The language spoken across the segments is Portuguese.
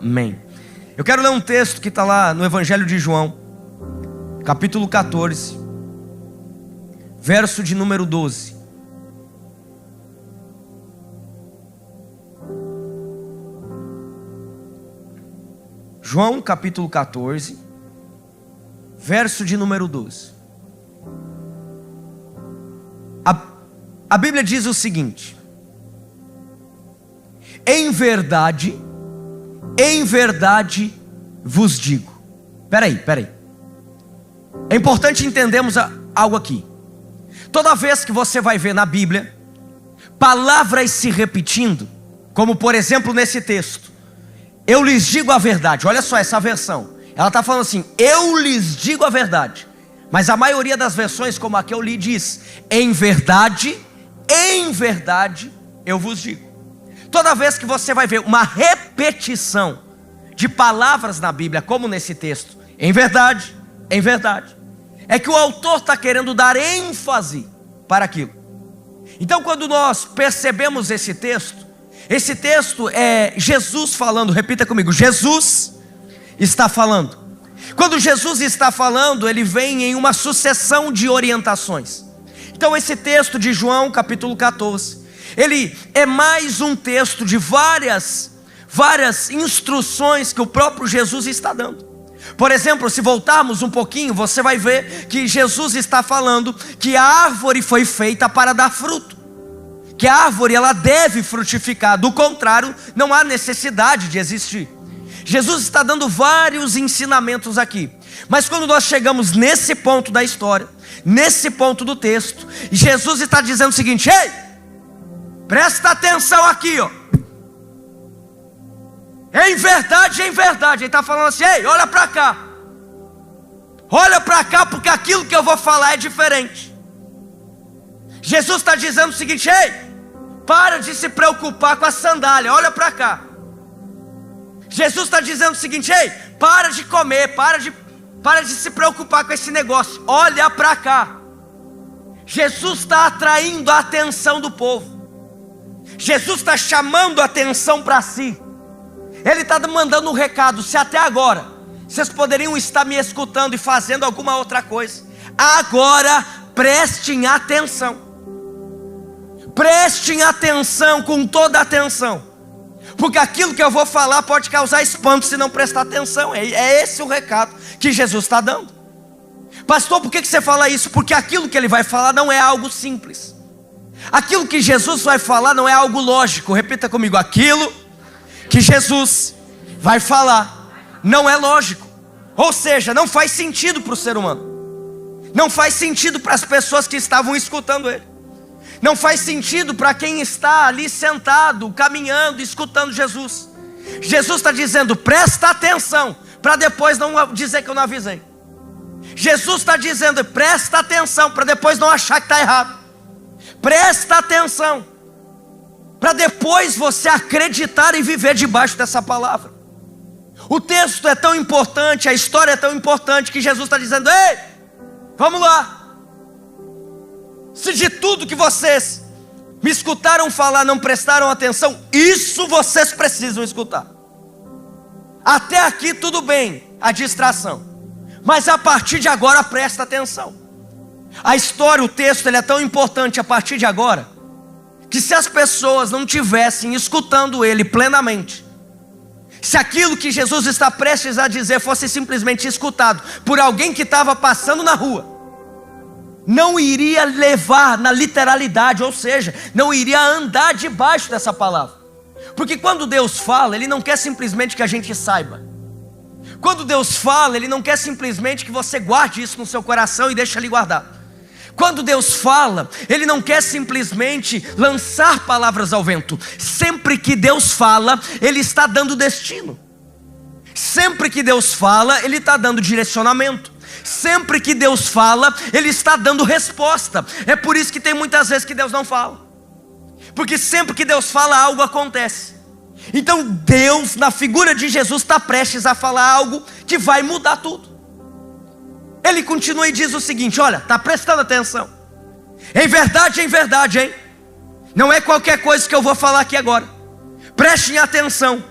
Amém. Eu quero ler um texto que está lá no Evangelho de João, capítulo 14, verso de número 12. João capítulo 14, verso de número 12. A Bíblia diz o seguinte: em verdade vos digo. Peraí. É importante entendermos algo aqui. Toda vez que você vai ver na Bíblia palavras se repetindo, como por exemplo nesse texto, eu lhes digo a verdade. Olha só essa versão, ela está falando assim: eu lhes digo a verdade. Mas a maioria das versões, como a que eu li, diz: em verdade eu vos digo. Toda vez que você vai ver uma repetição de palavras na Bíblia, como nesse texto, em verdade, é que o autor está querendo dar ênfase para aquilo. Então quando nós percebemos esse texto é Jesus falando. Repita comigo: Jesus está falando. Quando Jesus está falando, ele vem em uma sucessão de orientações. Então esse texto de João capítulo 14, ele é mais um texto de várias instruções que o próprio Jesus está dando. Por exemplo, se voltarmos um pouquinho, você vai ver que Jesus está falando que a árvore foi feita para dar fruto, que a árvore ela deve frutificar, do contrário não há necessidade de existir. Jesus está dando vários ensinamentos aqui, mas quando nós chegamos nesse ponto da história, nesse ponto do texto, Jesus está dizendo o seguinte: ei, presta atenção aqui, ó. Em verdade, ele está falando assim: ei, olha para cá, porque aquilo que eu vou falar é diferente. Jesus está dizendo o seguinte: ei, para de se preocupar com a sandália, olha para cá. Jesus está dizendo o seguinte: ei, para de comer, para de se preocupar com esse negócio, olha para cá. Jesus está atraindo a atenção do povo. Jesus está chamando a atenção para si. Ele está mandando um recado: se até agora vocês poderiam estar me escutando e fazendo alguma outra coisa, agora prestem atenção. Prestem atenção, com toda atenção, porque aquilo que eu vou falar pode causar espanto se não prestar atenção. É esse o recado que Jesus está dando. Pastor, por que você fala isso? Porque aquilo que ele vai falar não é algo simples. Aquilo que Jesus vai falar não é algo lógico. Repita comigo: aquilo que Jesus vai falar não é lógico. Ou seja, não faz sentido para o ser humano, não faz sentido para as pessoas que estavam escutando ele, não faz sentido para quem está ali sentado, caminhando, escutando Jesus. Jesus está dizendo: presta atenção, para depois não dizer que eu não avisei. Jesus está dizendo: presta atenção, para depois não achar que está errado. Presta atenção, para depois você acreditar e viver debaixo dessa palavra. O texto é tão importante, a história é tão importante, que Jesus está dizendo: ei, vamos lá. Se de tudo que vocês me escutaram falar não prestaram atenção, isso vocês precisam escutar. Até aqui tudo bem, a distração, mas a partir de agora presta atenção. A história, o texto, ele é tão importante a partir de agora, que se as pessoas não tivessem escutando ele plenamente, se aquilo que Jesus está prestes a dizer fosse simplesmente escutado por alguém que estava passando na rua, não iria levar na literalidade, ou seja, não iria andar debaixo dessa palavra. Porque quando Deus fala, Ele não quer simplesmente que a gente saiba. Quando Deus fala, Ele não quer simplesmente que você guarde isso no seu coração e deixe ali guardado. Quando Deus fala, Ele não quer simplesmente lançar palavras ao vento. Sempre que Deus fala, Ele está dando destino. Sempre que Deus fala, Ele está dando direcionamento. Sempre que Deus fala, Ele está dando resposta. É por isso que tem muitas vezes que Deus não fala, porque sempre que Deus fala, algo acontece. Então Deus, na figura de Jesus, está prestes a falar algo que vai mudar tudo. Ele continua e diz o seguinte: olha, está prestando atenção. Em verdade, hein? Não é qualquer coisa que eu vou falar aqui agora. Prestem atenção.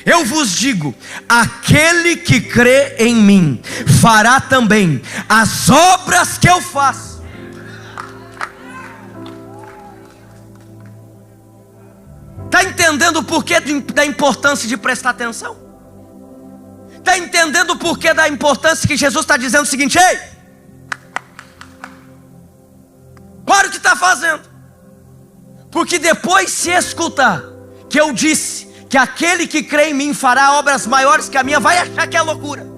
Eu vos digo: aquele que crê em mim fará também as obras que eu faço. Está entendendo o porquê da importância de prestar atenção? Está entendendo o porquê da importância que Jesus está dizendo o seguinte: ei, para o que está fazendo, porque depois se escutar que eu disse que aquele que crê em mim fará obras maiores que a minha, vai achar que é loucura.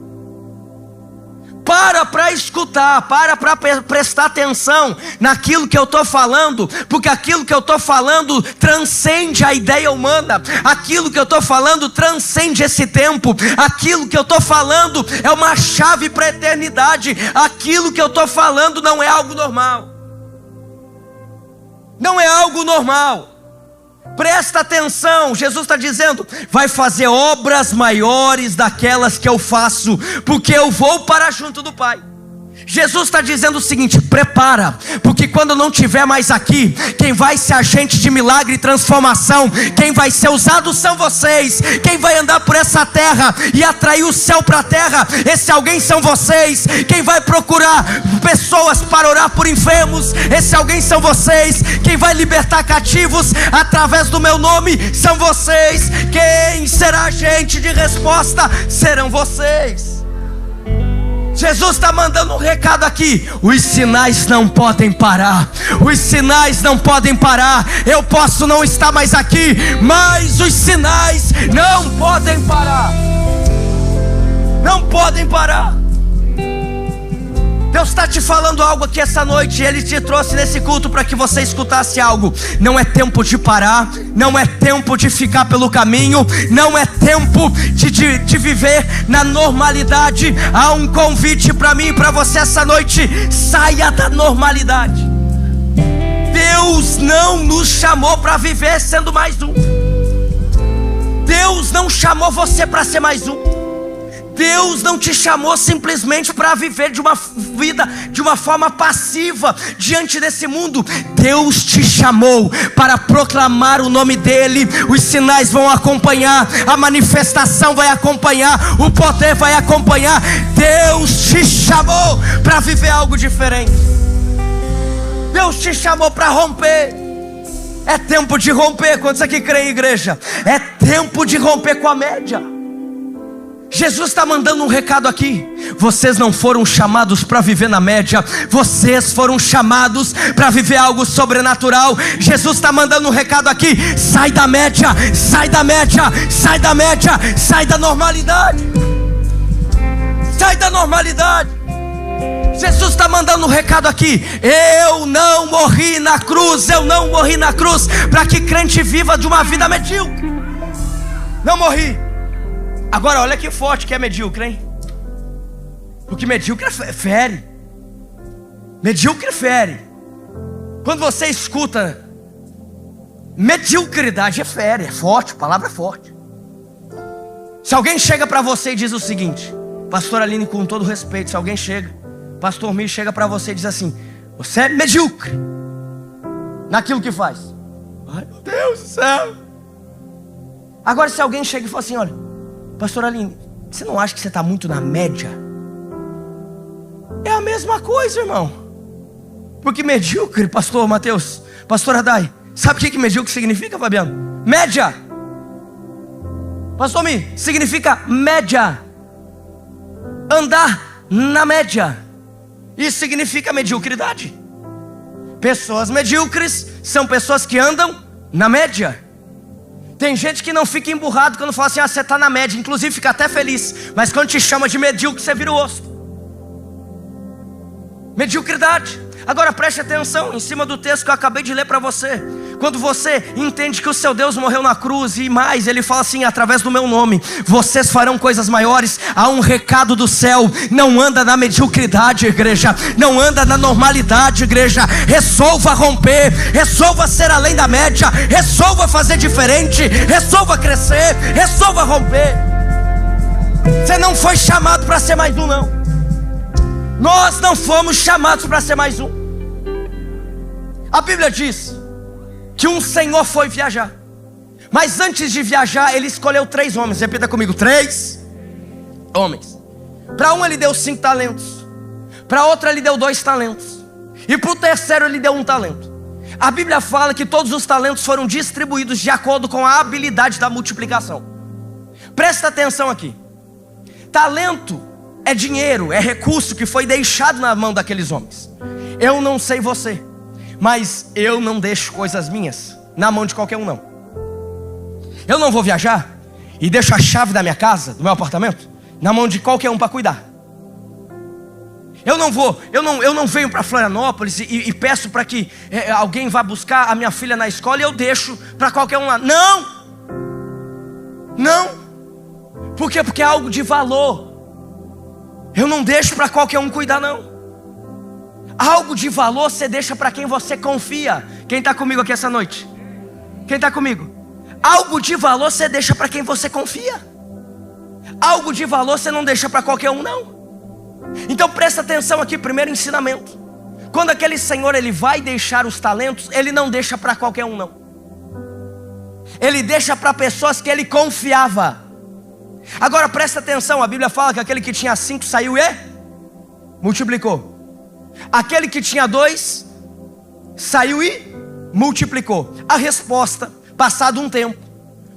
Para escutar, para prestar atenção naquilo que eu estou falando, porque aquilo que eu estou falando transcende a ideia humana, aquilo que eu estou falando transcende esse tempo, aquilo que eu estou falando é uma chave para a eternidade, aquilo que eu estou falando não é algo normal, não é algo normal. Presta atenção, Jesus está dizendo: vai fazer obras maiores daquelas que eu faço, porque eu vou para junto do Pai. Jesus está dizendo o seguinte: prepara, porque quando eu não estiver mais aqui, quem vai ser agente de milagre e transformação, quem vai ser usado são vocês. Quem vai andar por essa terra e atrair o céu para a terra, esse alguém são vocês. Quem vai procurar pessoas para orar por enfermos, esse alguém são vocês. Quem vai libertar cativos através do meu nome são vocês. Quem será agente de resposta serão vocês. Jesus está mandando um recado aqui: os sinais não podem parar, os sinais não podem parar. Eu posso não estar mais aqui, mas os sinais não podem parar, não podem parar. Deus está te falando algo aqui essa noite. Ele te trouxe nesse culto para que você escutasse algo. Não é tempo de parar, não é tempo de ficar pelo caminho, não é tempo de viver na normalidade. Há um convite para mim e para você essa noite: saia da normalidade. Deus não nos chamou para viver sendo mais um. Deus não chamou você para ser mais um. Deus não te chamou simplesmente para viver de uma vida de uma forma passiva diante desse mundo. Deus te chamou para proclamar o nome dEle. Os sinais vão acompanhar, a manifestação vai acompanhar, o poder vai acompanhar. Deus te chamou para viver algo diferente. Deus te chamou para romper. É tempo de romper. Quantos aqui creem, igreja? É tempo de romper com a média. Jesus está mandando um recado aqui: vocês não foram chamados para viver na média, vocês foram chamados para viver algo sobrenatural. Jesus está mandando um recado aqui: sai da média, sai da média, sai da média, sai da normalidade, sai da normalidade. Jesus está mandando um recado aqui: eu não morri na cruz, eu não morri na cruz para que crente viva de uma vida medíocre. Não morri. Agora olha que forte que é medíocre, hein? Porque medíocre fere. Medíocre fere. Quando você escuta mediocridade, é fere, é forte, a palavra é forte. Se alguém chega para você e diz o seguinte, pastor Aline, com todo respeito, se alguém chega, pastor Mir chega para você e diz assim: você é medíocre naquilo que faz. Ai, meu Deus do céu. Agora se alguém chega e fala assim: olha, pastor Aline, você não acha que você está muito na média? É a mesma coisa, irmão. Porque medíocre, pastor Mateus, pastor Adai, sabe o que medíocre significa, Fabiano? Média. Pastor Mi, significa média. Andar na média. Isso significa mediocridade. Pessoas medíocres são pessoas que andam na média. Tem gente que não fica emburrado quando fala assim: ah, você está na média, inclusive fica até feliz. Mas quando te chama de medíocre, você vira o osso. Mediocridade. Agora preste atenção em cima do texto que eu acabei de ler para você. Quando você entende que o seu Deus morreu na cruz, e mais, Ele fala assim: através do meu nome vocês farão coisas maiores. Há um recado do céu: não anda na mediocridade, igreja. Não anda na normalidade, igreja. Resolva romper, resolva ser além da média, resolva fazer diferente, resolva crescer, resolva romper. Você não foi chamado para ser mais um, não. Nós não fomos chamados para ser mais um. A Bíblia diz que um senhor foi viajar, Mas antes de viajar, ele escolheu 3 homens. Repita comigo: 3 homens. Para um ele deu 5 talentos, para outro ele deu 2 talentos, e para o terceiro ele deu 1 talento. A Bíblia fala que todos os talentos foram distribuídos de acordo com a habilidade da multiplicação. Presta atenção aqui. Talento é dinheiro, é recurso que foi deixado na mão daqueles homens. Eu não sei você, mas eu não deixo coisas minhas na mão de qualquer um, não. Eu não vou viajar e deixo a chave da minha casa, do meu apartamento, na mão de qualquer um para cuidar. Eu não venho para Florianópolis e peço para que alguém vá buscar a minha filha na escola e eu deixo para qualquer um lá. Não! Não! Por quê? Porque é algo de valor. Eu não deixo para qualquer um cuidar, não. Algo de valor você deixa para quem você confia. Quem está comigo aqui essa noite? Quem está comigo? Algo de valor você deixa para quem você confia. Algo de valor você não deixa para qualquer um, não. Então presta atenção aqui, primeiro ensinamento. Quando aquele senhor ele vai deixar os talentos, ele não deixa para qualquer um, não. Ele deixa para pessoas que ele confiava. Agora presta atenção, a Bíblia fala que aquele que tinha 5 saiu e multiplicou. Aquele que tinha 2 saiu e multiplicou. A resposta, passado um tempo,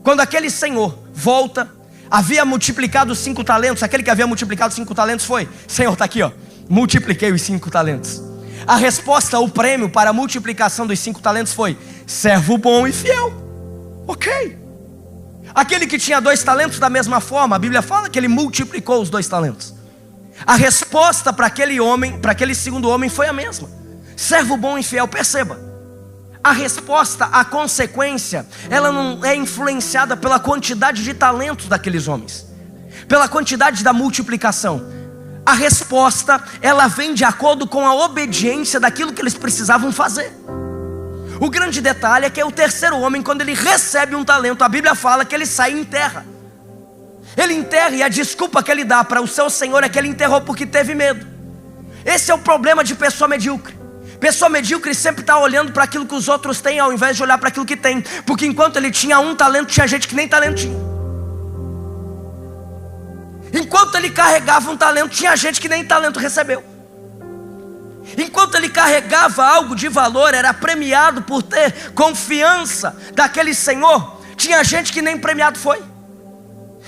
quando aquele senhor volta, havia multiplicado os 5 talentos. Aquele que havia multiplicado os 5 talentos foi: Senhor, está aqui, ó, multipliquei os 5 talentos. A resposta, o prêmio para a multiplicação dos 5 talentos foi: servo bom e fiel. Ok. Aquele que tinha 2 talentos, da mesma forma, a Bíblia fala que ele multiplicou os 2 talentos. A resposta para aquele homem, para aquele segundo homem, foi a mesma: servo bom e fiel. Perceba, a resposta, a consequência, ela não é influenciada pela quantidade de talentos daqueles homens, pela quantidade da multiplicação. A resposta, ela vem de acordo com a obediência daquilo que eles precisavam fazer. O grande detalhe é que o terceiro homem, quando ele recebe um talento, a Bíblia fala que ele sai e enterra. Ele enterra, e a desculpa que ele dá para o seu senhor é que ele enterrou porque teve medo. Esse é o problema de pessoa medíocre. Pessoa medíocre sempre está olhando para aquilo que os outros têm, ao invés de olhar para aquilo que tem. Porque enquanto ele tinha 1 talento, tinha gente que nem talento tinha. Enquanto ele carregava um talento, tinha gente que nem talento recebeu. Enquanto ele carregava algo de valor, era premiado por ter confiança daquele senhor, tinha gente que nem premiado foi.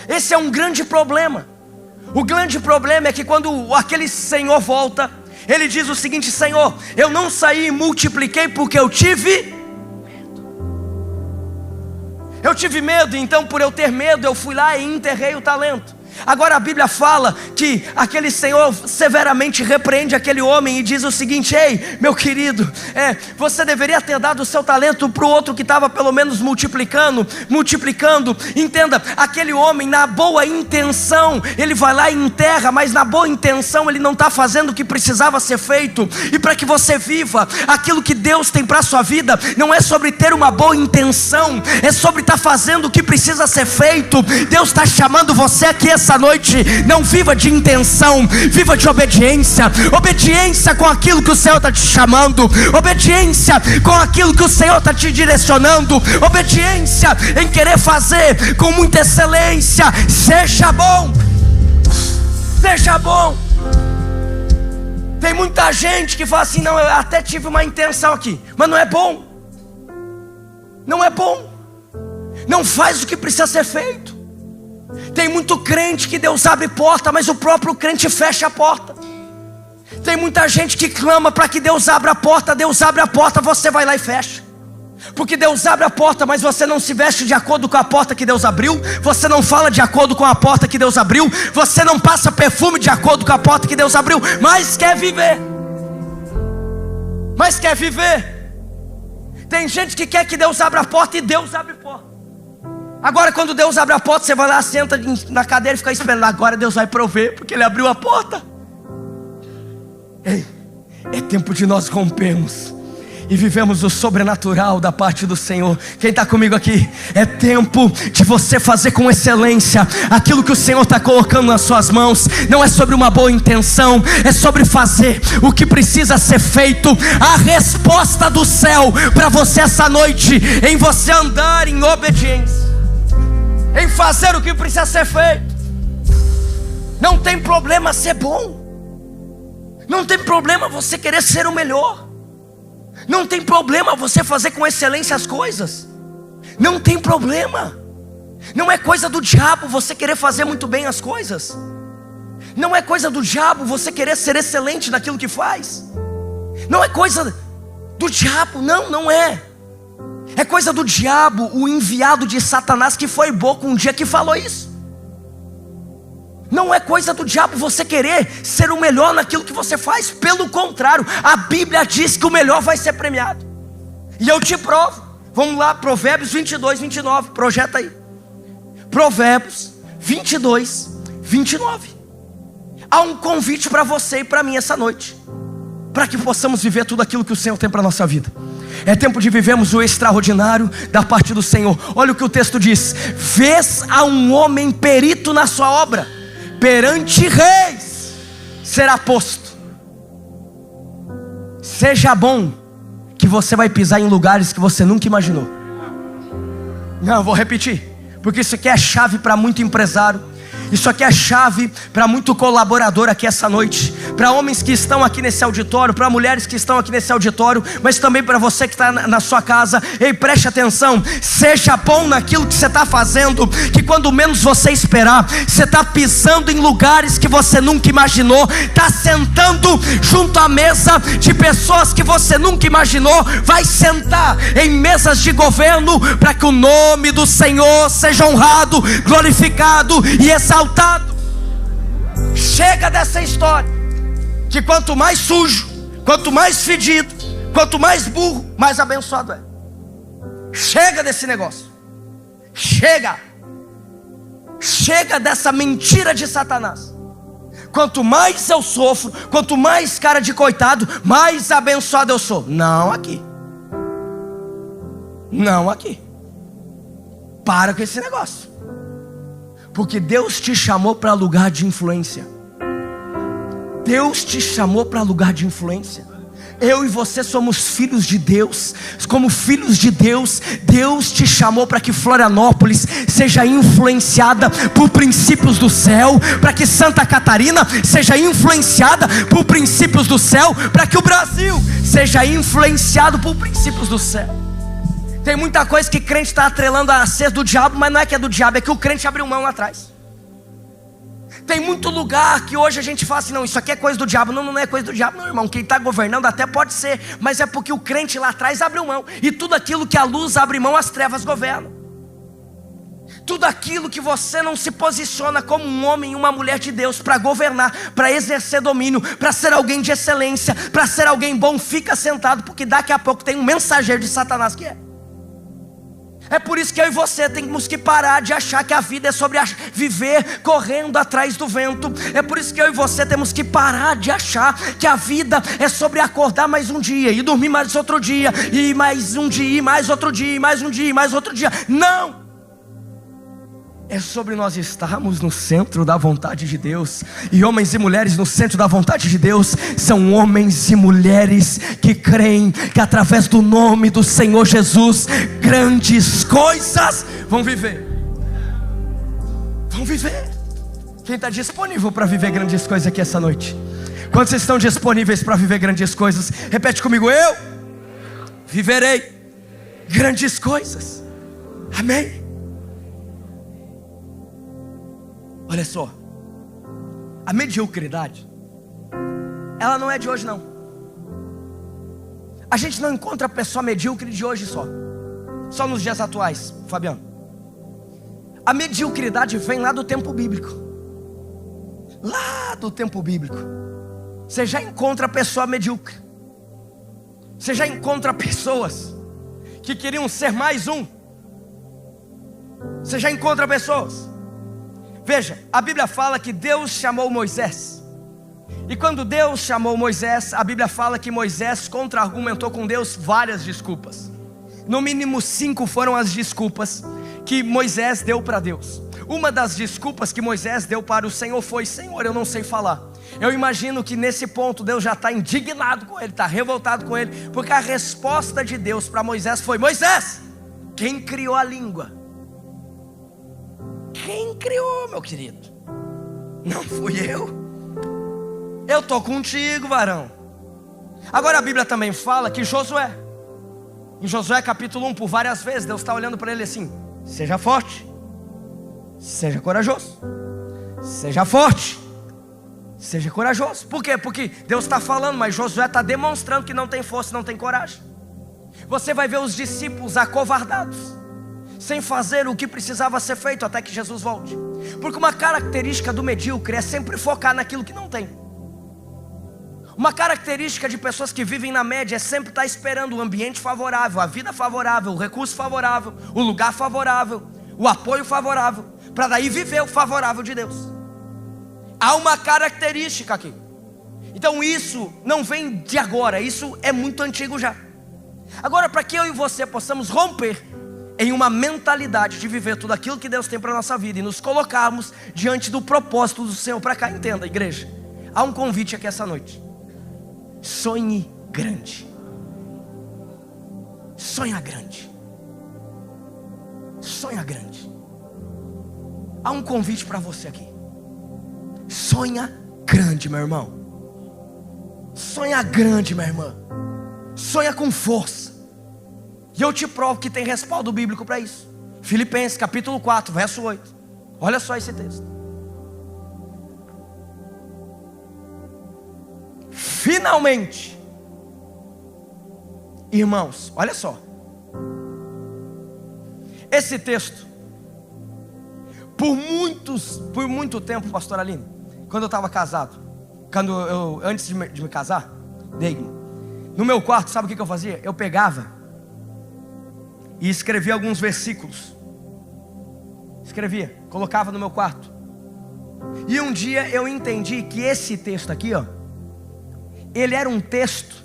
Esse é um grande problema. O grande problema é que quando aquele senhor volta, ele diz o seguinte: Senhor, eu não saí e multipliquei porque eu tive medo. Eu tive medo, então por eu ter medo, eu fui lá e enterrei o talento. Agora a Bíblia fala que aquele senhor severamente repreende aquele homem e diz o seguinte: ei, meu querido, você deveria ter dado o seu talento para o outro que estava pelo menos multiplicando. Entenda, aquele homem na boa intenção, ele vai lá e enterra, mas na boa intenção ele não está fazendo o que precisava ser feito. E para que você viva aquilo que Deus tem para a sua vida, não é sobre ter uma boa intenção, é sobre estar fazendo o que precisa ser feito. Deus está chamando você aqui essa noite: não viva de intenção, viva de obediência. Obediência com aquilo que o Senhor está te chamando, obediência com aquilo que o Senhor está te direcionando, obediência em querer fazer com muita excelência. Seja bom, seja bom. Tem muita gente que fala assim: não, eu até tive uma intenção aqui, mas não é bom. Não é bom, não faz o que precisa ser feito. Tem muito crente que Deus abre porta, mas o próprio crente fecha a porta. Tem muita gente que clama para que Deus abra a porta. Deus abre a porta, você vai lá e fecha. Porque Deus abre a porta, mas você não se veste de acordo com a porta que Deus abriu. Você não fala de acordo com a porta que Deus abriu. Você não passa perfume de acordo com a porta que Deus abriu. Mas quer viver. Mas quer viver. Tem gente que quer que Deus abra a porta e Deus abre a porta. Agora quando Deus abre a porta, você vai lá, senta na cadeira e fica esperando. Agora Deus vai prover, porque Ele abriu a porta. Ei, é tempo de nós rompermos e vivemos o sobrenatural da parte do Senhor. Quem está comigo aqui? É tempo de você fazer com excelência aquilo que o Senhor está colocando nas suas mãos. Não é sobre uma boa intenção, é sobre fazer o que precisa ser feito. A resposta do céu para você essa noite, em você andar em obediência, em fazer o que precisa ser feito. Não tem problema ser bom, não tem problema você querer ser o melhor, não tem problema você fazer com excelência as coisas, não tem problema. Não é coisa do diabo você querer fazer muito bem as coisas, não é coisa do diabo você querer ser excelente naquilo que faz, não é coisa do diabo, não é. É coisa do diabo, o enviado de Satanás, que foi boco um dia que falou isso. Não é coisa do diabo você querer ser o melhor naquilo que você faz. Pelo contrário, a Bíblia diz que o melhor vai ser premiado. E eu te provo. Vamos lá, Provérbios 22, 29. Projeta aí. Provérbios 22, 29. Há um convite para você e para mim essa noite, para que possamos viver tudo aquilo que o Senhor tem para a nossa vida. É tempo de vivermos o extraordinário da parte do Senhor. Olha o que o texto diz: vês a um homem perito na sua obra, perante reis será posto. Seja bom, que você vai pisar em lugares que você nunca imaginou. Não, eu vou repetir, porque isso aqui é chave para muito empresário. Isso aqui é chave para muito colaborador aqui essa noite, para homens que estão aqui nesse auditório, para mulheres que estão aqui nesse auditório, mas também para você que está na sua casa. Ei, preste atenção, seja bom naquilo que você está fazendo, que quando menos você esperar, você está pisando em lugares que você nunca imaginou, está sentando junto à mesa de pessoas que você nunca imaginou, vai sentar em mesas de governo, para que o nome do Senhor seja honrado, glorificado e exaltado. Chega dessa história, que quanto mais sujo, quanto mais fedido, quanto mais burro, mais abençoado é. Chega desse negócio. Chega dessa mentira de Satanás. Quanto mais eu sofro, quanto mais cara de coitado, mais abençoado eu sou. Não aqui. Não aqui. Para com esse negócio. Porque Deus te chamou para lugar de influência. Deus te chamou para lugar de influência. Eu e você somos filhos de Deus. Como filhos de Deus, Deus te chamou para que Florianópolis seja influenciada por princípios do céu, para que Santa Catarina seja influenciada por princípios do céu, para que o Brasil seja influenciado por princípios do céu. Tem muita coisa que crente está atrelando a ser do diabo, mas não é que é do diabo, é que o crente abriu mão lá atrás. Tem muito lugar que hoje a gente fala assim: não, isso aqui é coisa do diabo. Não é coisa do diabo não, irmão. Quem está governando até pode ser, mas é porque o crente lá atrás abriu mão. E tudo aquilo que a luz abre mão, as trevas governam. Tudo aquilo que você não se posiciona como um homem e uma mulher de Deus para governar, para exercer domínio, para ser alguém de excelência, para ser alguém bom, fica sentado, porque daqui a pouco tem um mensageiro de Satanás que é. É por isso que eu e você temos que parar de achar que a vida é sobre viver correndo atrás do vento. É por isso que eu e você temos que parar de achar que a vida é sobre acordar mais um dia e dormir mais outro dia, e mais um dia, e mais outro dia, e mais um dia, e mais outro dia. Não! É sobre nós estarmos no centro da vontade de Deus. E homens e mulheres no centro da vontade de Deus são homens e mulheres que creem que através do nome do Senhor Jesus, grandes coisas vão viver. Vão viver. Quem está disponível para viver grandes coisas aqui essa noite? Quantos estão disponíveis para viver grandes coisas? Repete comigo: eu viverei grandes coisas. Amém? Olha só, a mediocridade, ela não é de hoje não. A gente não encontra a pessoa medíocre de hoje só nos dias atuais, Fabiano. A mediocridade vem lá do tempo bíblico. Lá do tempo bíblico você já encontra a pessoa medíocre. Você já encontra pessoas que queriam ser mais um. Você já encontra pessoas. Veja, a Bíblia fala que Deus chamou Moisés E quando Deus chamou Moisés, a Bíblia fala que Moisés contra-argumentou com Deus várias desculpas. No mínimo 5 foram as desculpas que Moisés deu para Deus. Uma das desculpas que Moisés deu para o Senhor foi: Senhor, eu não sei falar. Eu imagino que nesse ponto Deus já está indignado com ele, está revoltado com ele, porque a resposta de Deus para Moisés foi: Moisés, quem criou a língua? Quem criou, meu querido? Não fui eu. Eu estou contigo, varão. Agora a Bíblia também fala que Josué, em Josué capítulo 1, por várias vezes Deus está olhando para ele assim: seja forte, seja corajoso, seja forte, seja corajoso. Por quê? Porque Deus está falando, mas Josué está demonstrando que não tem força, não tem coragem. Você vai ver os discípulos acovardados, sem fazer o que precisava ser feito até que Jesus volte. Porque uma característica do medíocre é sempre focar naquilo que não tem. Uma característica de pessoas que vivem na média é sempre estar esperando o ambiente favorável, a vida favorável, o recurso favorável, o lugar favorável, o apoio favorável, para daí viver o favorável de Deus. Há uma característica aqui. Então isso não vem de agora, isso é muito antigo já. Agora, para que eu e você possamos romper em uma mentalidade de viver tudo aquilo que Deus tem para a nossa vida e nos colocarmos diante do propósito do Senhor, para cá, entenda, igreja, há um convite aqui essa noite. Sonhe grande. Sonha grande. Sonha grande. Há um convite para você aqui. Sonha grande, meu irmão. Sonha grande, minha irmã. Sonha com força. E eu te provo que tem respaldo bíblico para isso. Filipenses capítulo 4, verso 8. Olha só esse texto. Finalmente, irmãos, olha só. Esse texto, por muito tempo, pastor Aline, quando eu estava casado, antes de me casar, no meu quarto, sabe o que eu fazia? Eu pegava e escrevia alguns versículos. Escrevia, colocava no meu quarto. E um dia eu entendi que esse texto aqui, ó, ele era um texto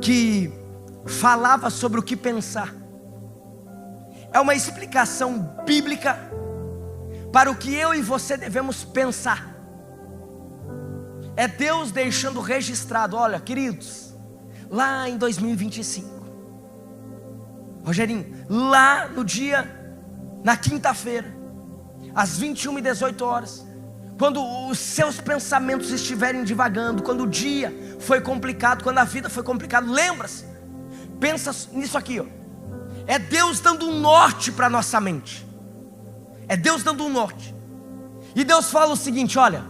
que falava sobre o que pensar. É uma explicação bíblica para o que eu e você devemos pensar. É Deus deixando registrado: olha, queridos, lá em 2025, Rogerinho, lá na quinta-feira, às 21h18, quando os seus pensamentos estiverem divagando, quando o dia foi complicado, quando a vida foi complicada, lembra-se, pensa nisso aqui, ó. É Deus dando um norte para a nossa mente. É Deus dando um norte. E Deus fala o seguinte: olha,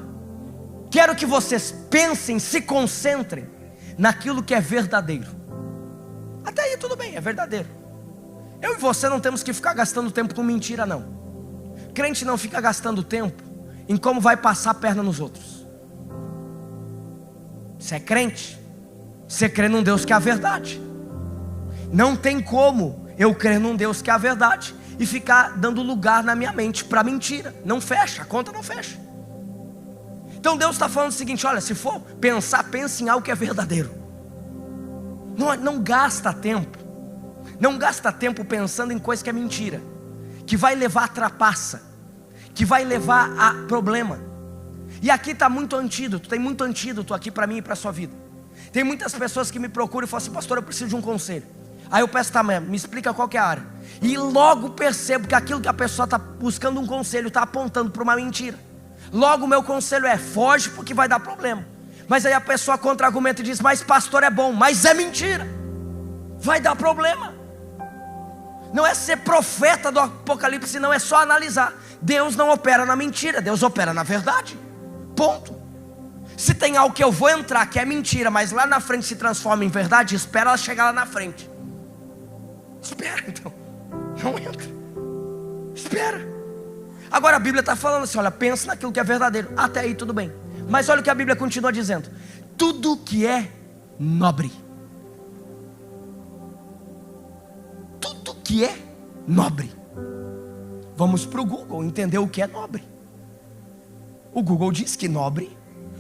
quero que vocês pensem, se concentrem naquilo que é verdadeiro. Até aí tudo bem, é verdadeiro. Eu e você não temos que ficar gastando tempo com mentira, não. Crente não fica gastando tempo em como vai passar a perna nos outros. Você é crente, você crê num Deus que é a verdade. Não tem como eu crer num Deus que é a verdade e ficar dando lugar na minha mente para mentira. Não fecha, a conta não fecha. Então Deus está falando o seguinte: olha, se for pensar, pense em algo que é verdadeiro. Não gasta tempo. Não gasta tempo pensando em coisa que é mentira, que vai levar a trapaça, que vai levar a problema. E aqui está muito antídoto. Tem muito antídoto aqui para mim e para a sua vida. Tem muitas pessoas que me procuram e falam assim: pastor, eu preciso de um conselho. Aí eu peço: tá, me explica qual que é a área. E logo percebo que aquilo que a pessoa está buscando um conselho está apontando para uma mentira. Logo o meu conselho é: foge, porque vai dar problema. Mas aí a pessoa contra-argumenta e diz: mas pastor, é bom. Mas é mentira, vai dar problema. Não é ser profeta do Apocalipse, não, é só analisar. Deus não opera na mentira, Deus opera na verdade. Ponto. Se tem algo que eu vou entrar que é mentira, mas lá na frente se transforma em verdade, espera ela chegar lá na frente. Espera então, não entra. Espera. Agora a Bíblia está falando assim: olha, pensa naquilo que é verdadeiro. Até aí tudo bem. Mas olha o que a Bíblia continua dizendo: tudo que é nobre. Tudo que é nobre. Vamos para o Google entender o que é nobre. O Google diz que nobre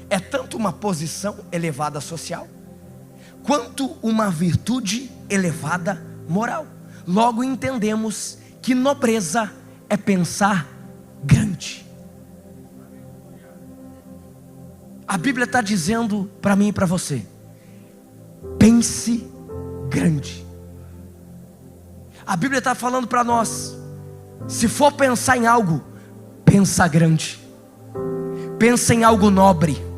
é tanto uma posição elevada social, quanto uma virtude elevada moral. Logo entendemos que nobreza é pensar grande. A Bíblia está dizendo para mim e para você: pense grande. A Bíblia está falando para nós: se for pensar em algo, pensa grande. Pensa em algo nobre.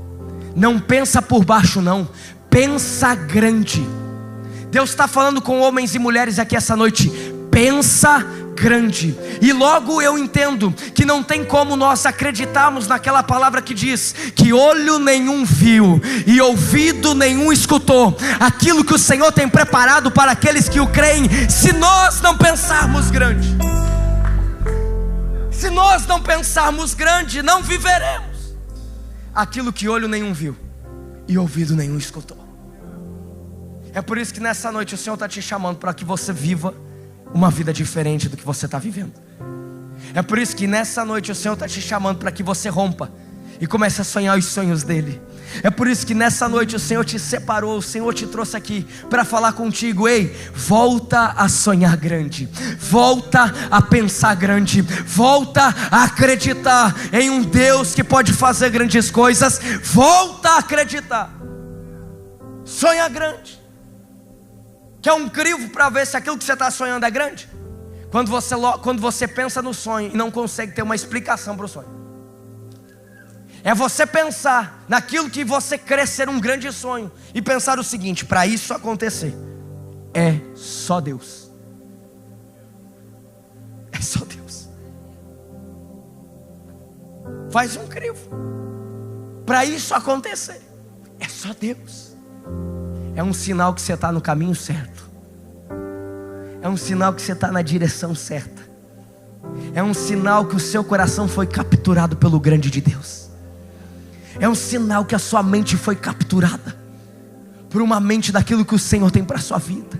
Não pensa por baixo não, pensa grande. Deus está falando com homens e mulheres aqui essa noite: pensa grande. E logo eu entendo que não tem como nós acreditarmos naquela palavra que diz que olho nenhum viu e ouvido nenhum escutou aquilo que o Senhor tem preparado para aqueles que o creem, se nós não pensarmos grande. Se nós não pensarmos grande, não viveremos aquilo que olho nenhum viu e ouvido nenhum escutou. É por isso que nessa noite o Senhor está te chamando para que você viva uma vida diferente do que você está vivendo. É por isso que nessa noite o Senhor está te chamando para que você rompa e comece a sonhar os sonhos dele. É por isso que nessa noite o Senhor te separou, o Senhor te trouxe aqui para falar contigo: ei, volta a sonhar grande, volta a pensar grande, volta a acreditar em um Deus que pode fazer grandes coisas, volta a acreditar. Sonha grande. Quer um crivo para ver se aquilo que você está sonhando é grande? Quando você pensa no sonho e não consegue ter uma explicação para o sonho. É você pensar naquilo que você crê ser um grande sonho e pensar o seguinte: para isso acontecer, é só Deus. É só Deus. Faz um crivo. Para isso acontecer, é só Deus. É um sinal que você está no caminho certo. É um sinal que você está na direção certa. É um sinal que o seu coração foi capturado pelo grande de Deus. É um sinal que a sua mente foi capturada por uma mente daquilo que o Senhor tem para a sua vida.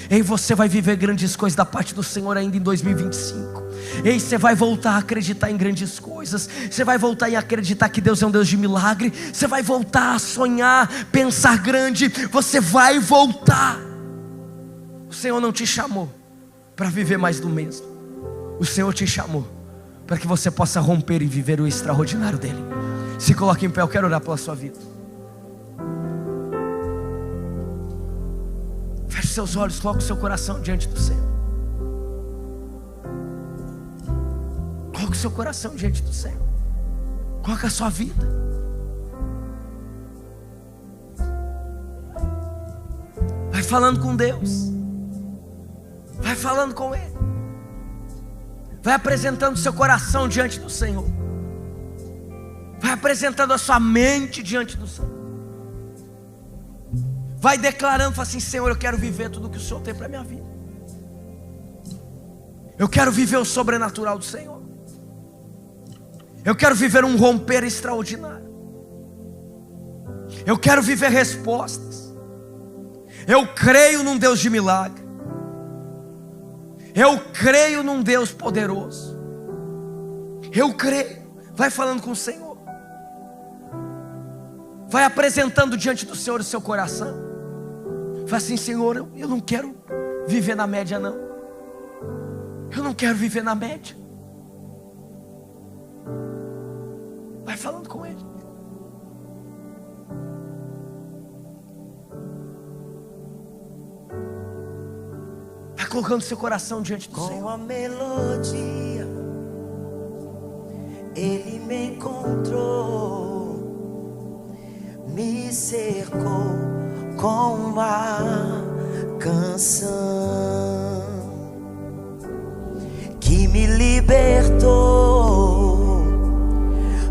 Ei, você vai viver grandes coisas da parte do Senhor ainda em 2025. Ei, você vai voltar a acreditar em grandes coisas. Você vai voltar a acreditar que Deus é um Deus de milagre. Você vai voltar a sonhar, pensar grande. Você vai voltar. O Senhor não te chamou para viver mais do mesmo. O Senhor te chamou para que você possa romper e viver o extraordinário dele. Se coloque em pé, eu quero orar pela sua vida. Feche seus olhos, coloque o seu coração diante do Senhor. Coloque o seu coração diante do Senhor. Coloque a sua vida. Vai falando com Deus. Vai falando com Ele. Vai apresentando o seu coração diante do Senhor. Vai apresentando a sua mente diante do Senhor. Vai declarando, fala assim: Senhor, eu quero viver tudo que o Senhor tem para a minha vida. Eu quero viver o sobrenatural do Senhor. Eu quero viver um romper extraordinário. Eu quero viver respostas. Eu creio num Deus de milagre. Eu creio num Deus poderoso. Eu creio. Vai falando com o Senhor. Vai apresentando diante do Senhor o seu coração. Fala assim: Senhor, eu não quero viver na média não. Eu não quero viver na média. Vai falando com Ele. Vai colocando seu coração diante do Senhor. Com a melodia Ele me encontrou, me cercou com uma canção que me libertou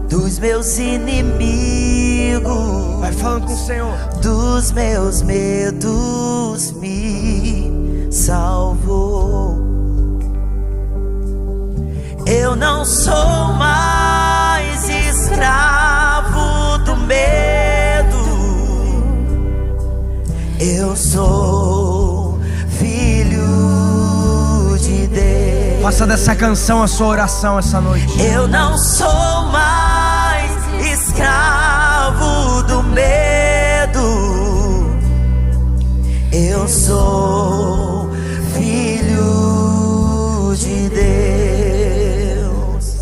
dos meus inimigos. Vai falando com o Senhor. Dos meus medos me salvou. Eu não sou mais escravo do medo. Eu sou filho de Deus. Faça dessa canção a sua oração essa noite. Eu não sou mais escravo do sou filho de Deus.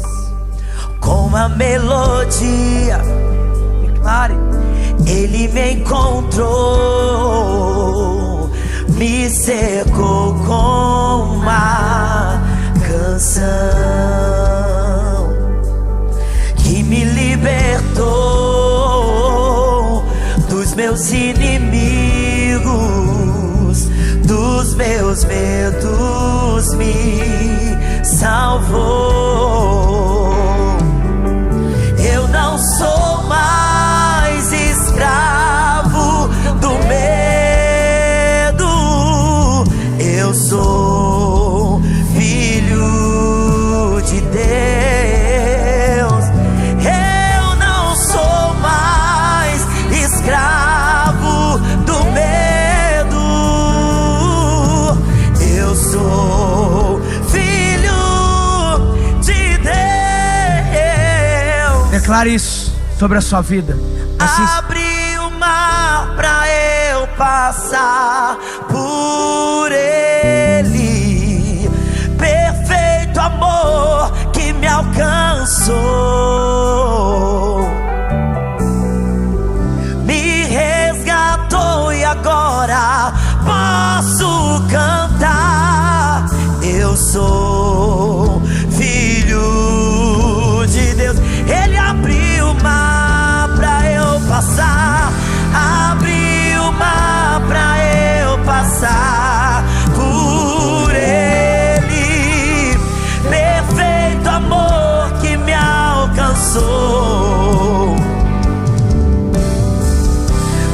Com uma melodia, Declare. Ele me encontrou, me cercou com uma canção que me libertou dos meus inimigos, dos meus medos, me salvou. Eu não sou mais escravo do medo, eu sou filho de Deus. Eu não sou mais escravo do medo, eu sou filho de Deus. Declare isso sobre a sua vida. Assim, Abre o mar pra eu passar por ele. Perfeito amor que me alcançou, me resgatou e agora posso cantar. Eu sou filho de Deus. Ele abriu o mar pra eu passar, abriu o mar pra eu passar por ele. Perfeito amor que me alcançou,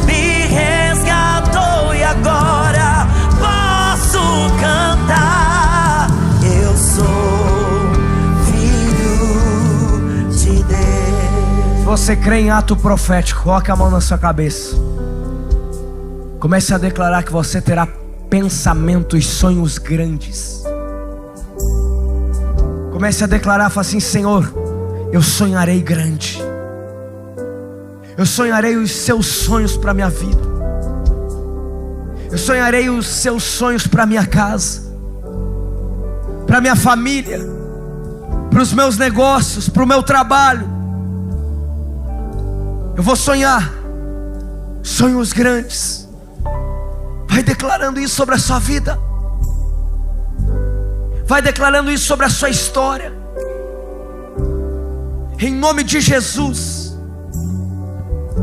me resgatou e agora posso cantar. Eu sou filho de Deus. se você crê em ato profético, coloque a mão na sua cabeça. Comece a declarar que você terá pensamentos, sonhos grandes. Comece a declarar, fala assim: Senhor, eu sonharei grande. Eu sonharei os seus sonhos para a minha vida. Eu sonharei os seus sonhos para a minha casa, para a minha família, para os meus negócios, para o meu trabalho. Eu vou sonhar sonhos grandes. Vai declarando isso sobre a sua vida. Vai declarando isso sobre a sua história. Em nome de Jesus.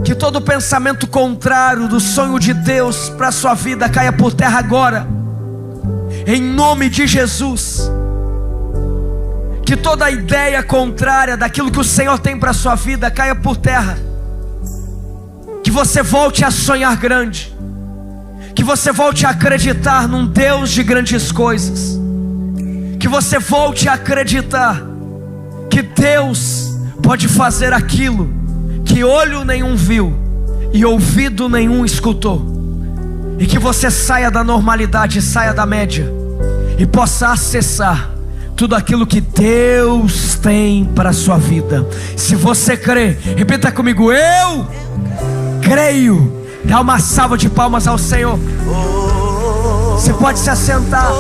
Que todo pensamento contrário do sonho de Deus para a sua vida caia por terra agora. Em nome de Jesus. Que toda ideia contrária daquilo que o Senhor tem para a sua vida caia por terra. Que você volte a sonhar grande. Que você volte a acreditar num Deus de grandes coisas. Que você volte a acreditar que Deus pode fazer aquilo que olho nenhum viu e ouvido nenhum escutou. E que você saia da normalidade, saia da média e possa acessar tudo aquilo que Deus tem para a sua vida. Se você crê, repita comigo: eu creio. Dá uma salva de palmas ao Senhor. Você pode se assentar.